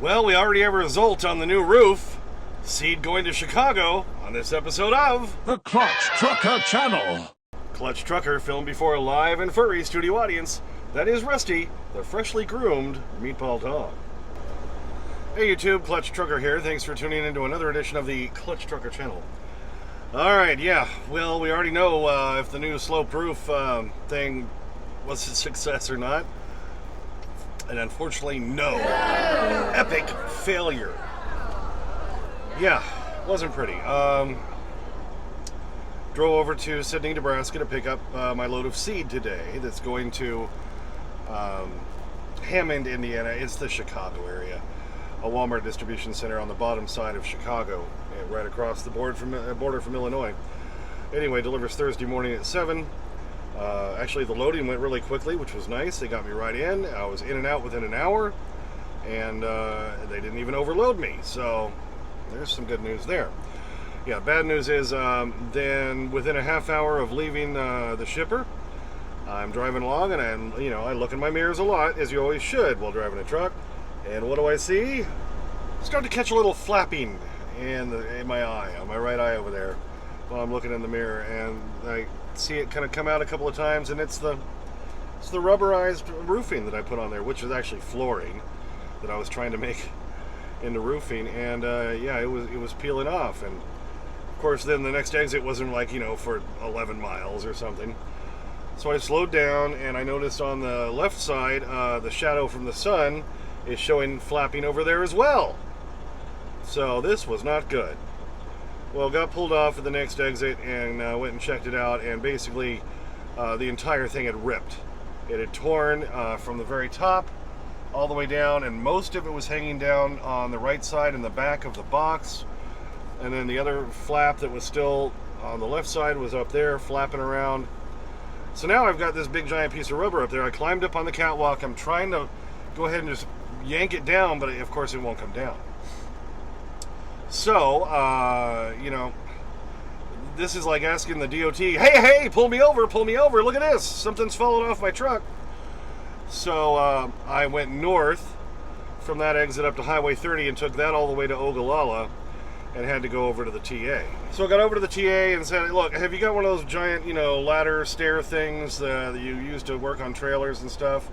Well, we already have a result on the new roof. Seed going to Chicago on this episode of The Clutch Trucker Channel. Clutch Trucker, filmed before a live and furry studio audience. That is Rusty, the freshly groomed meatball dog. Hey YouTube, Clutch Trucker here. Thanks for tuning in to another edition of the Clutch Trucker Channel. Alright, yeah, well, we already know if the new sloped roof thing was a success or not. And unfortunately, no. Epic failure. Yeah, wasn't pretty. Drove over to Sydney, Nebraska to pick up my load of seed today that's going to Hammond, Indiana. It's the Chicago area. A Walmart distribution center on the bottom side of Chicago, right across the border from Illinois. Anyway, delivers Thursday morning at 7. Actually, the loading went really quickly, which was nice. They got me right in. I was in and out within an hour, and they didn't even overload me. So there's some good news there. Yeah, bad news is then within a half hour of leaving the shipper, I'm driving along, and I look in my mirrors a lot, as you always should while driving a truck. And what do I see? Start to catch a little flapping in my eye, on my right eye over there, while I'm looking in the mirror, and I see it kind of come out a couple of times, and it's the rubberized roofing that I put on there, which is actually flooring that I was trying to make into roofing, and yeah, it was peeling off. And of course, then the next exit wasn't like for 11 miles or something. So I slowed down, and I noticed on the left side the shadow from the sun is showing flapping over there as well. So this was not good. Well, got pulled off at the next exit and went and checked it out, and basically the entire thing had ripped. It had torn from the very top all the way down, and most of it was hanging down on the right side in the back of the box, and then the other flap that was still on the left side was up there flapping around. So now I've got this big giant piece of rubber up there. I climbed up on the catwalk. I'm trying to go ahead and just yank it down, but of course it won't come down. So, this is like asking the DOT, hey, pull me over, look at this, something's falling off my truck. So, I went north from that exit up to Highway 30 and took that all the way to Ogallala and had to go over to the TA. So I got over to the TA and said, look, have you got one of those giant, ladder stair things that you use to work on trailers and stuff?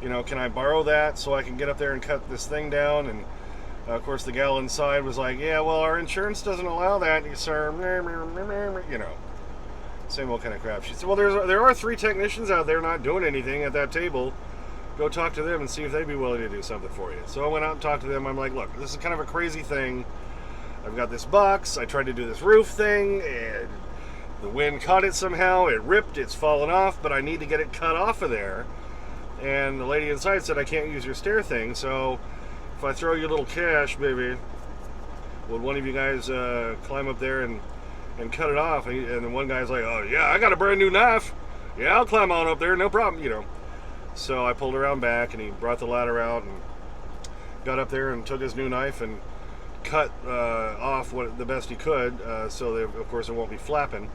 Can I borrow that so I can get up there and cut this thing down? And of course, the gal inside was like, yeah, well, our insurance doesn't allow that, sir. Same old kind of crap. She said, well, there are 3 technicians out there not doing anything at that table. Go talk to them and see if they'd be willing to do something for you. So I went out and talked to them. I'm like, look, this is kind of a crazy thing. I've got this box. I tried to do this roof thing, and the wind caught it somehow. It ripped. It's fallen off, but I need to get it cut off of there. And the lady inside said, I can't use your stair thing, so if I throw you a little cash, baby, would one of you guys climb up there and cut it off? And then one guy's like, oh, yeah, I got a brand new knife. Yeah, I'll climb on up there, no problem, So I pulled around back, and he brought the ladder out and got up there and took his new knife and cut off the best he could, so that, of course, it won't be flapping,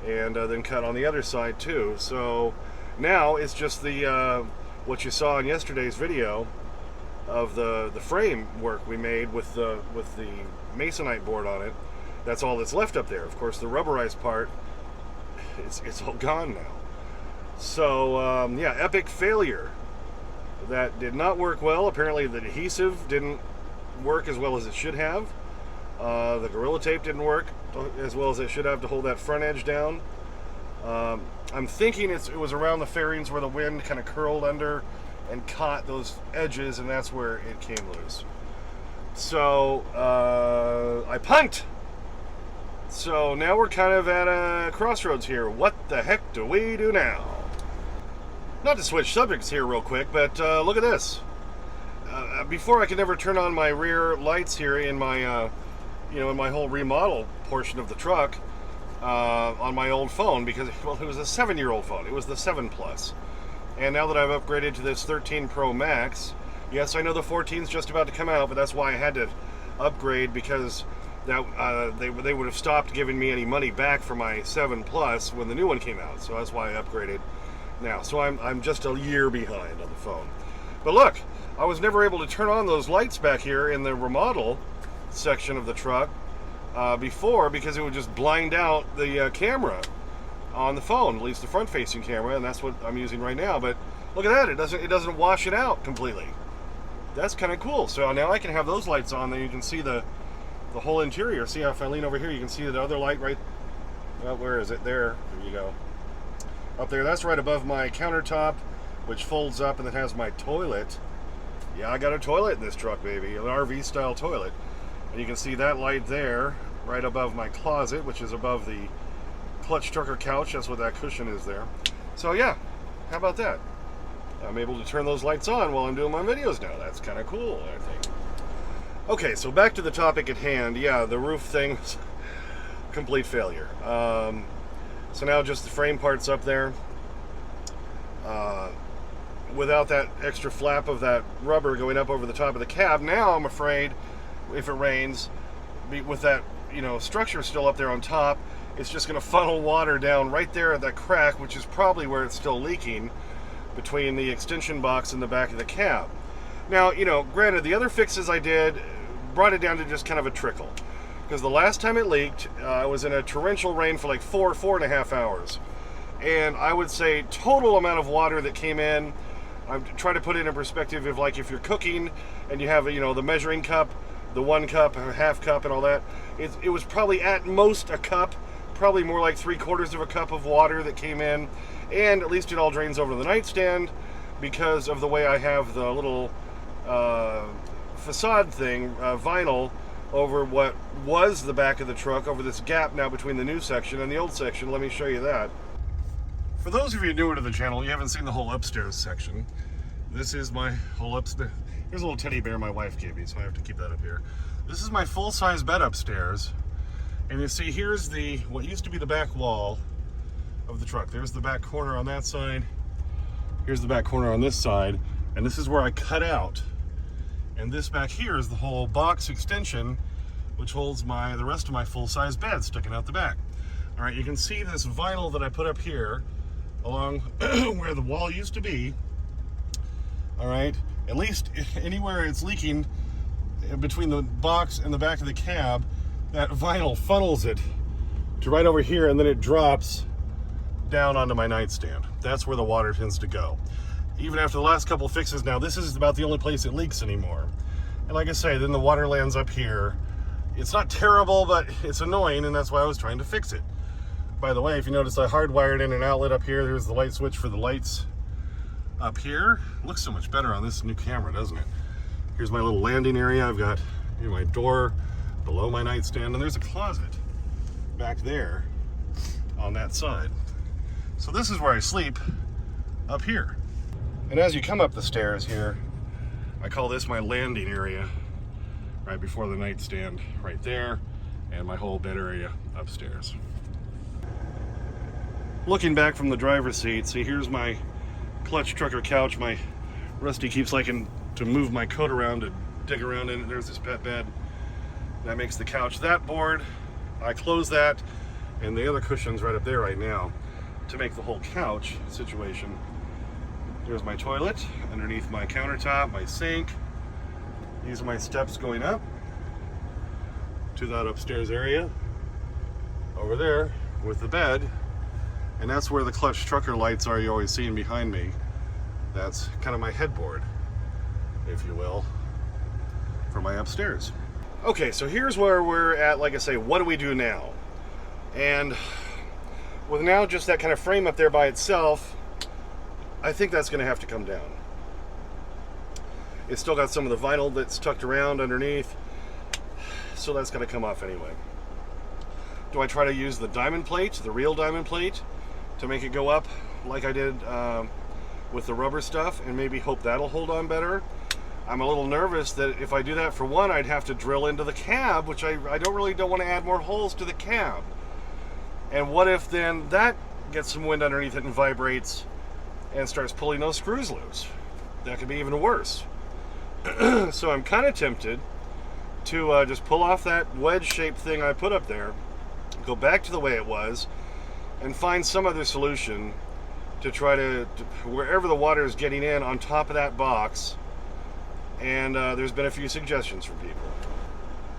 and then cut on the other side, too. So now it's just the what you saw in yesterday's video of the frame work we made with the masonite board on it. That's all that's left up there. Of course, the rubberized part, it's all gone now. So yeah, epic failure. That did not work well. Apparently the adhesive didn't work as well as it should have. The Gorilla Tape didn't work as well as it should have to hold that front edge down. I'm thinking it was around the fairings where the wind kind of curled under and caught those edges, and that's where it came loose. So I punked. So now we're kind of at a crossroads here. What the heck do we do now? Not to switch subjects here real quick, but look at this. Before I could never turn on my rear lights here in my, in my whole remodel portion of the truck on my old phone, because, well, it was a 7-year-old phone. It was the 7 Plus. And now that I've upgraded to this 13 Pro Max, yes, I know the 14's just about to come out, but that's why I had to upgrade, because that they would have stopped giving me any money back for my 7 Plus when the new one came out. So that's why I upgraded now. So I'm just a year behind on the phone. But look, I was never able to turn on those lights back here in the remodel section of the truck before, because it would just blind out the camera on the phone, at least the front-facing camera, and that's what I'm using right now. But look at that, it doesn't wash it out completely. That's kind of cool. So now I can have those lights on, then you can see the whole interior. See how if I lean over here, you can see the other light right, well, where is it? There you go. Up there, that's right above my countertop, which folds up and it has my toilet. Yeah, I got a toilet in this truck, baby, an RV style toilet. And you can see that light there, right above my closet, which is above the Clutch Trucker couch. That's what that cushion is there. So yeah, how about that? I'm able to turn those lights on while I'm doing my videos now. That's kind of cool, I think. Okay, so back to the topic at hand. Yeah, the roof thing was complete failure. So now just the frame parts up there. Without that extra flap of that rubber going up over the top of the cab, now I'm afraid if it rains, with that structure still up there on top, it's just going to funnel water down right there at that crack, which is probably where it's still leaking between the extension box and the back of the cab. Now, granted, the other fixes I did brought it down to just kind of a trickle, because the last time it leaked, I was in a torrential rain for like 4.5 hours, and I would say total amount of water that came in, I'm trying to put it in perspective of like if you're cooking and you have the measuring cup, the 1 cup, a half cup, and all that, it was probably at most a cup, probably more like 3/4 of a cup of water that came in, and at least it all drains over the nightstand because of the way I have the little facade thing, vinyl, over what was the back of the truck, over this gap now between the new section and the old section. Let me show you that. For those of you newer to the channel, you haven't seen the whole upstairs section. This is my whole upstairs. Here's a little teddy bear my wife gave me, so I have to keep that up here. This is my full-size bed upstairs. And you see, here's what used to be the back wall of the truck. There's the back corner on that side. Here's the back corner on this side. And this is where I cut out. And this back here is the whole box extension, which holds the rest of my full-size bed sticking out the back. All right, you can see this vinyl that I put up here along where the wall used to be. All right, at least anywhere it's leaking between the box and the back of the cab, that vinyl funnels it to right over here, and then it drops down onto my nightstand. That's where the water tends to go. Even after the last couple fixes now, this is about the only place it leaks anymore. And like I say, then the water lands up here. It's not terrible, but it's annoying, and that's why I was trying to fix it. By the way, if you notice, I hardwired in an outlet up here. There's the light switch for the lights up here. It looks so much better on this new camera, doesn't it? Here's my little landing area. I've got my door below my nightstand, and there's a closet back there on that side. So this is where I sleep, up here. And as you come up the stairs here, I call this my landing area, right before the nightstand right there, and my whole bed area upstairs. Looking back from the driver's seat, see, here's my Clutch Trucker couch. My Rusty keeps liking to move my coat around to dig around in it. There's this pet bed. That makes the couch that board. I close that, and the other cushion's right up there right now to make the whole couch situation. There's my toilet underneath my countertop, my sink. These are my steps going up to that upstairs area over there with the bed. And that's where the Clutch Trucker lights are you always seen behind me. That's kind of my headboard, if you will, for my upstairs. Okay, so here's where we're at. Like I say, what do we do now? And with now just that kind of frame up there by itself, I think that's going to have to come down. It's still got some of the vinyl that's tucked around underneath, so that's going to come off anyway. Do I try to use the diamond plate, the real diamond plate, to make it go up like I did with the rubber stuff, and maybe hope that'll hold on better? I'm a little nervous that if I do that, for one, I'd have to drill into the cab, which I don't want to add more holes to the cab. And what if then that gets some wind underneath it and vibrates and starts pulling those screws loose? That could be even worse. So I'm kind of tempted to just pull off that wedge-shaped thing I put up there, go back to the way it was, and find some other solution to try to wherever the water is getting in on top of that box, and there's been a few suggestions from people.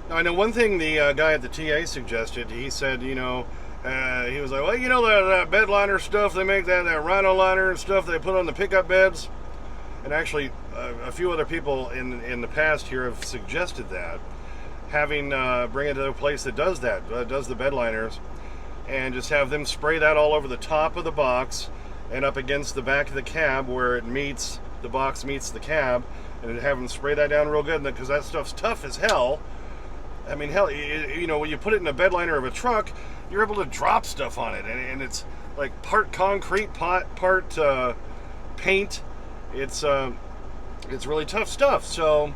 Now, I know one thing the guy at the TA suggested. He said, he was like, well, that bed liner stuff they make, that rhino liner and stuff they put on the pickup beds. And actually, a few other people in the past here have suggested that, bring it to a place that does that, does the bed liners, and just have them spray that all over the top of the box and up against the back of the cab where the box meets the cab, and have them spray that down real good, because that stuff's tough as hell. I mean, hell, when you put it in a bed liner of a truck, you're able to drop stuff on it, and it's like part concrete, part paint. It's really tough stuff. So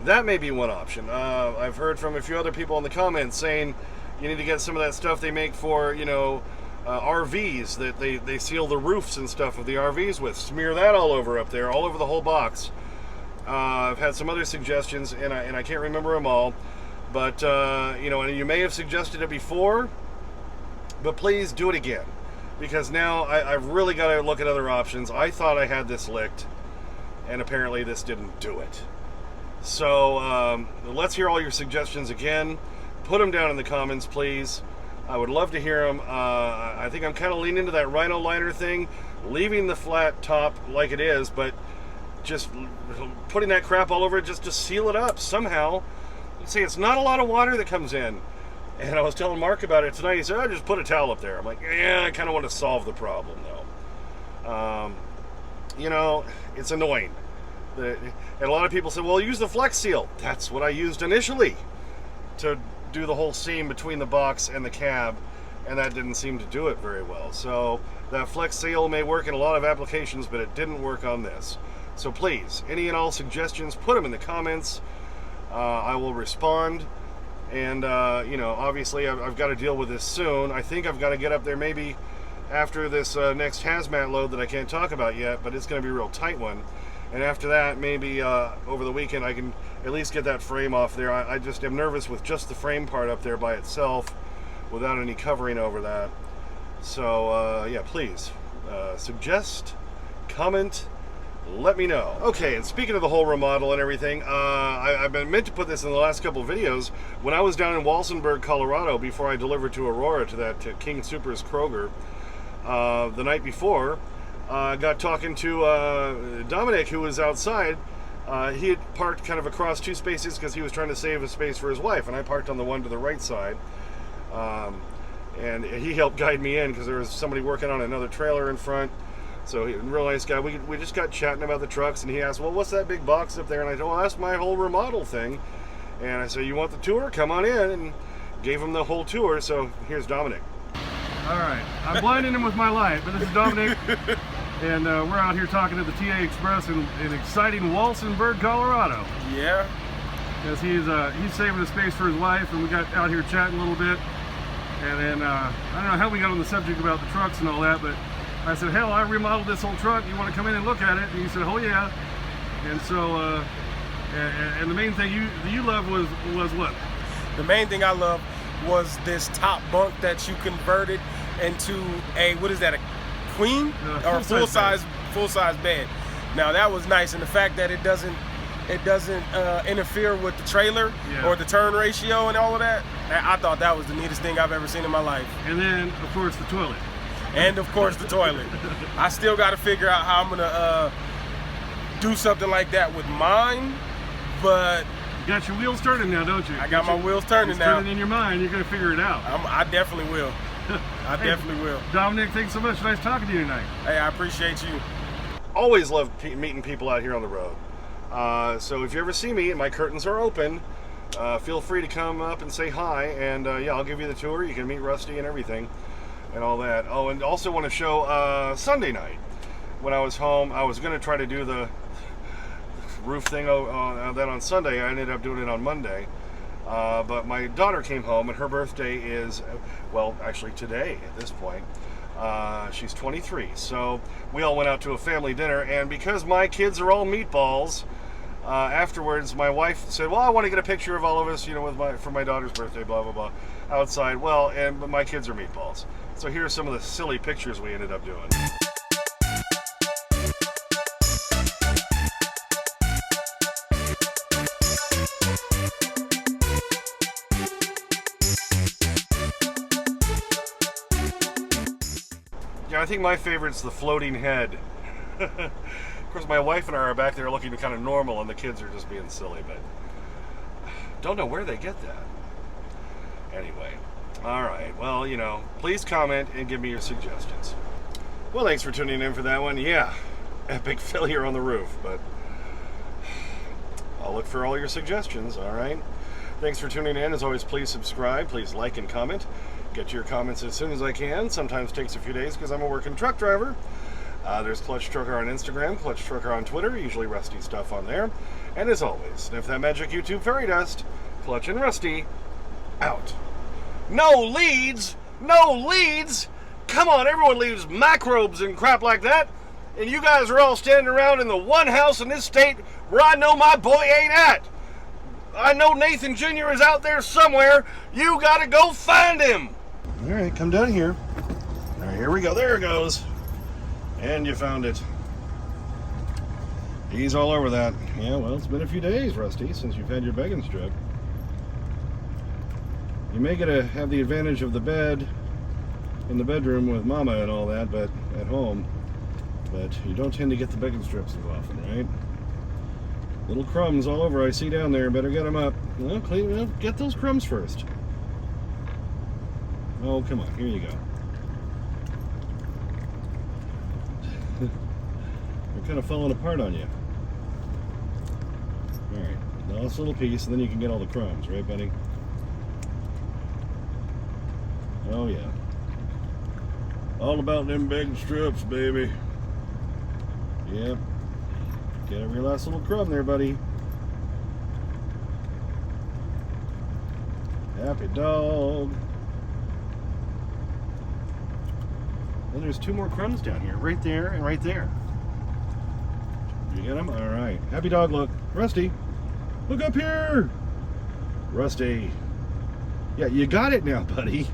that may be one option. I've heard from a few other people in the comments saying you need to get some of that stuff they make for RVs that they seal the roofs and stuff of the RVs with. Smear that all over up there, all over the whole box. I've had some other suggestions, and I can't remember them all. But, and you may have suggested it before, but please do it again. Because now I've really got to look at other options. I thought I had this licked, and apparently this didn't do it. So, let's hear all your suggestions again. Put them down in the comments, please. I would love to hear them. I think I'm kind of leaning into that rhino liner thing, leaving the flat top like it is, but just putting that crap all over it just to seal it up somehow. See, it's not a lot of water that comes in. And I was telling Mark about it tonight. He said, just put a towel up there. I'm like, yeah, I kind of want to solve the problem, though. It's annoying. And a lot of people said, well, use the Flex Seal. That's what I used initially to do the whole seam between the box and the cab, and that didn't seem to do it very well. So that Flex Seal may work in a lot of applications, but it didn't work on this. So please, any and all suggestions, put them in the comments. I will respond, and obviously I've got to deal with this soon. I think I've got to get up there maybe after this next hazmat load that I can't talk about yet, but it's going to be a real tight one. And after that, maybe over the weekend I can at least get that frame off there. I just am nervous with just the frame part up there by itself without any covering over that. So yeah, please suggest, comment, let me know. Okay, and speaking of the whole remodel and everything, I've been meant to put this in the last couple of videos. When I was down in Walsenburg, Colorado, before I delivered to Aurora, to King Soopers Kroger, the night before, I got talking to Dominic, who was outside. He had parked kind of across two spaces because he was trying to save a space for his wife, and I parked on the one to the right side. And he helped guide me in because there was somebody working on another trailer in front. So he was a real nice guy. We just got chatting about the trucks, and he asked, well, what's that big box up there? And I said, well, that's my whole remodel thing. And I said, you want the tour? Come on in. And gave him the whole tour. So here's Dominic. All right. I'm blinding him with my light, but this is Dominic. And we're out here talking to the TA Express in exciting Walsenburg, Colorado. Yeah. Because he's saving a space for his wife, and we got out here chatting a little bit. And then, I don't know how we got on the subject about the trucks and all that, but I said, hell, I remodeled this whole truck. You want to come in and look at it? And he said, oh yeah. And so, and the main thing you loved was what? The main thing I loved was this top bunk that you converted into a, what is that, a queen? Or a full-size bed. Now that was nice, and the fact that it doesn't interfere with the trailer or the turn ratio and all of that, I thought that was the neatest thing I've ever seen in my life. And then, of course, the toilet. And of course the toilet. I still got to figure out how I'm gonna do something like that with mine, but you got your wheels turning now, don't you? I got my wheels turning now. Turning in your mind. You're gonna figure it out. I definitely will. I definitely will. Dominic, thanks so much. Nice talking to you tonight. Hey, I appreciate you. Always love meeting people out here on the road. So if you ever see me and my curtains are open, feel free to come up and say hi, and yeah, I'll give you the tour. You can meet Rusty and everything and all that. Oh, and also want to show Sunday night when I was home. I was going to try to do the roof thing that on Sunday. I ended up doing it on Monday. But my daughter came home, and her birthday is, well, actually today at this point. She's 23, so we all went out to a family dinner, and because my kids are all meatballs, afterwards my wife said, well, I want to get a picture of all of us, for my daughter's birthday, blah, blah, blah, outside. Well, and my kids are meatballs. So here are some of the silly pictures we ended up doing. think my favorite's the floating head. Of course, my wife and I are back there looking kind of normal, and the kids are just being silly, but don't know where they get that. Anyway, all right. Well, you know, please comment and give me your suggestions. Well, thanks for tuning in for that one. Yeah, epic failure on the roof, but I'll look for all your suggestions, all right? Thanks for tuning in. As always, please subscribe, please like and comment. Get your comments as soon as I can. Sometimes takes a few days because I'm a working truck driver. There's Clutch Trucker on Instagram, Clutch Trucker on Twitter, usually Rusty stuff on there. And as always, sniff that magic YouTube fairy dust. Clutch and Rusty, out. No leads! No leads! Come on, everyone leaves microbes and crap like that. And you guys are all standing around in the one house in this state where I know my boy ain't at. I know Nathan Jr. is out there somewhere. You gotta go find him. All right, come down here. All right, here we go. There it goes. And you found it. He's all over that. Yeah, well, it's been a few days, Rusty, since you've had your begging strip. You may get to have the advantage of the bed in the bedroom with Mama and all that, but at home. But you don't tend to get the begging strips as often, right? Little crumbs all over I see down there. Better get them up. Well, clean it up. Get those crumbs first. Oh, come on. Here you go. They're kind of falling apart on you. All right. Last little piece, and then you can get all the crumbs, right, buddy? Oh, yeah. All about them big strips, baby. Yep. Get every last little crumb there, buddy. Happy dog. And there's 2 more crumbs down here. Right there and right there. You get them? All right. Happy dog look. Rusty, look up here. Rusty. Yeah, you got it now, buddy.